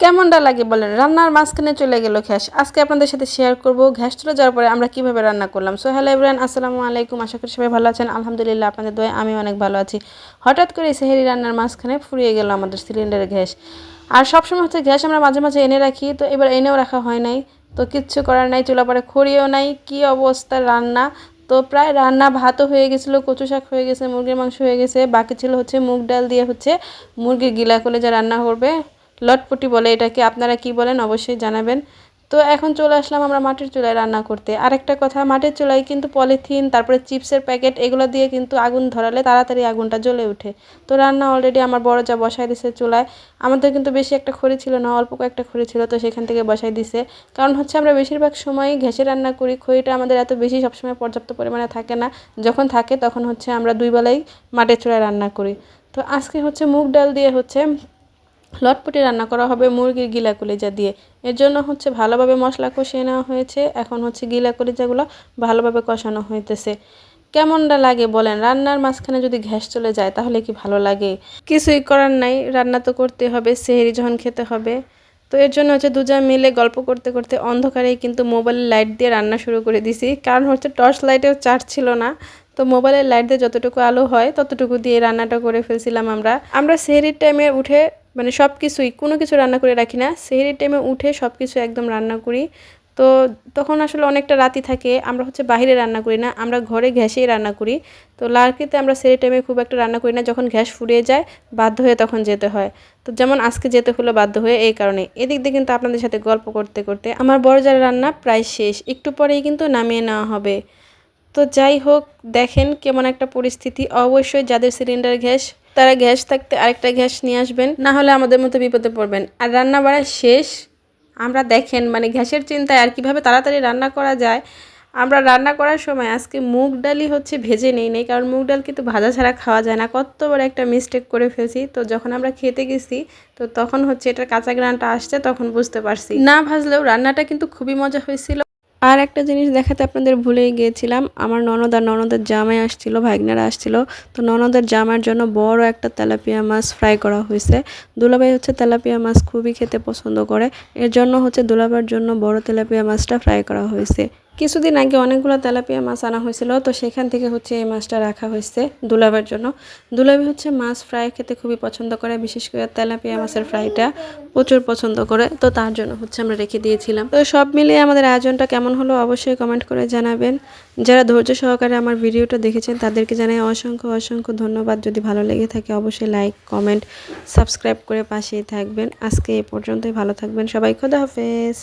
কেমনটা লাগে বলেন রান্নার মাঝখানে চলে গেল গ্যাস। আজকে আপনাদের সাথে শেয়ার করব গ্যাস চলে যাওয়ার পরে আমরা কিভাবে রান্না করলাম। সো হ্যালো এভরিওয়ান, আসসালামু আলাইকুম। আশা করি সবাই ভালো আছেন। আলহামদুলিল্লাহ আপনাদের দোয়ায় আমি অনেক ভালো আছি। হঠাৎ করে সেহেরি রান্নার মাঝখানে ফুরিয়ে গেল আমাদের সিলিন্ডারের গ্যাস। আর সবসময় হচ্ছে গ্যাস আমরা মাঝে মাঝে এনে রাখি, তো এবার এনেও রাখা হয় নাই। তো কিচ্ছু করার নাই, চুলা পরে খড়িও নাই, কি অবস্থা রান্না। তো প্রায় রান্না ভাতও হয়ে গেছিলো, কচু শাক হয়ে গেছে, মুরগির মাংস হয়ে গেছে, বাকি ছিল হচ্ছে মুগ ডাল দিয়ে হচ্ছে মুরগির গিলা কলিজা রান্না করবে। লটপটি বলে এটাকে, আপনারা কি বলেন অবশ্যই জানাবেন। তো এখন চলে আসলাম আমরা মাটির চুলায় রান্না করতে। আরেকটা কথা, মাটির চুলায় কিন্তু পলিথিন, তারপরে চিপসের প্যাকেট এগুলো দিয়ে কিন্তু আগুন ধরালে তাড়াতাড়ি আগুনটা জ্বলে ওঠে। তো রান্না অলরেডি আমার বড় যা বসায় দিছে চুলায়। আমাদের কিন্তু বেশি একটা খড়ি ছিল না, অল্প কয়েকটা খড়ি ছিল, তো সেখান থেকে বসাই দিছে। কারণ হচ্ছে আমরা বেশিরভাগ সময়ই গ্যাসে রান্না করি, খড়িটা আমাদের এত বেশি সবসময় পর্যাপ্ত পরিমাণে থাকে না। যখন থাকে তখন হচ্ছে আমরা দুই বেলাই মাটির চুলায় রান্না করি। তো আজকে হচ্ছে মুগ ডাল দিয়ে হচ্ছে লটপটি রান্না করা হবে মুরগির গিলা কলিজা দিয়ে। এর জন্য হচ্ছে ভালোভাবে মশলা কষিয়ে নেওয়া হয়েছে। এখন হচ্ছে গিলা কলিজাগুলো ভালোভাবে কষানো হইতেছে। কেমনটা লাগে বলেন রান্নার মাঝখানে যদি গ্যাস চলে যায় তাহলে কি ভালো লাগে? কিছুই করার নাই, রান্না তো করতে হবে, সেহরি যখন খেতে হবে। তো এর জন্য হচ্ছে দুজন মিলে গল্প করতে করতে অন্ধকারেই কিন্তু মোবাইলের লাইট দিয়ে রান্না শুরু করে দিছি। কারণ হচ্ছে টর্চ লাইটেও চার্জ ছিল না। তো মোবাইলের লাইট দিয়ে যতটুকু আলো হয় ততটুকু দিয়ে রান্নাটা করে ফেলছিলাম আমরা সেহরির টাইমে উঠে মানে সব কিছুই কোনো কিছু রান্না করে রাখি না, সেহরির টাইমে উঠে সব কিছু একদম রান্না করি। তো তখন আসলে অনেকটা রাতি থাকে, আমরা হচ্ছে বাইরে রান্না করি না, আমরা ঘরে গ্যাসেই রান্না করি। তো লার্কিতে আমরা সেহরি টাইমে খুব একটা রান্না করি না, যখন গ্যাস ফুরিয়ে যায় বাধ্য হয়ে তখন যেতে হয়। তো যেমন আজকে যেতে হলো বাধ্য হয়ে, এই কারণে। এদিক দিয়ে কিন্তু আপনাদের সাথে গল্প করতে করতে আমার বড় যার রান্না প্রায় শেষ, একটু পরেই কিন্তু নামিয়ে নেওয়া হবে। তো যাই হোক, দেখেন কেমন একটা পরিস্থিতি। অবশ্যই যাদের সিলিন্ডার গ্যাস তারা গ্যাস থাকতে আরেকটা গ্যাস নিয়ে আসবেন, না হলে আমাদের মতো বিপদে পড়বেন। আর রান্না বাড়া শেষ, আমরা দেখেন মানে গ্যাসের চিন্তায় আর কিভাবে তাড়াতাড়ি রান্না করা যায়। আমরা রান্না করার সময় আজকে মুগ ডালই হচ্ছে ভেজে নেই, কারণ মুগ ডাল কিন্তু ভাজা ছাড়া খাওয়া যায় না। কত বড় একটা মিস্টেক করে ফেলছি। তো যখন আমরা খেতে গেছি তো তখন হচ্ছে এটার কাঁচা গ্রানটা আসছে, তখন বুঝতে পারছি। না ভাজলেও রান্নাটা কিন্তু খুবই মজা হয়েছিল। আর একটা জিনিস দেখাতে আপনাদের ভুলেই গিয়েছিলাম, আমার ননদের জামাই আসছিল, ভাগ্নারা আসছিল। তো ননদের জামার জন্য বড় একটা তেলাপিয়া মাছ ফ্রাই করা হয়েছে। দুলাভাই হচ্ছে তেলাপিয়া মাছ খুবই খেতে পছন্দ করে, এর জন্য হচ্ছে দুলাভাইয়ের জন্য বড় তেলাপিয়া মাছটা ফ্রাই করা হয়েছে। কিছুদিন আগে অনেকগুলো তেলাপিয়া মাছ আনা হয়েছিল, তো সেখান থেকে হচ্ছে এই মাছটা রাখা হয়েছে দুলাভাইয়ের জন্য। দুলাভাই হচ্ছে মাছ ফ্রাই খেতে খুবই পছন্দ করে, বিশেষ করে তেলাপিয়া মাছের ফ্রাইটা প্রচুর পছন্দ করে। তো তার জন্য হচ্ছে আমরা রেখে দিয়েছিলাম। তো সব মিলিয়ে আমাদের আয়োজনটা কেমন হলো অবশ্যই কমেন্ট করে জানাবেন। যারা ধৈর্য সহকারে আমার ভিডিওটা দেখেছেন তাদেরকে জানাই অসংখ্য অসংখ্য ধন্যবাদ। যদি ভালো লেগে থাকে অবশ্যই লাইক, কমেন্ট, সাবস্ক্রাইব করে পাশেই থাকবেন। আজকে এ পর্যন্তই, ভালো থাকবেন সবাই, খোদা হাফেজ।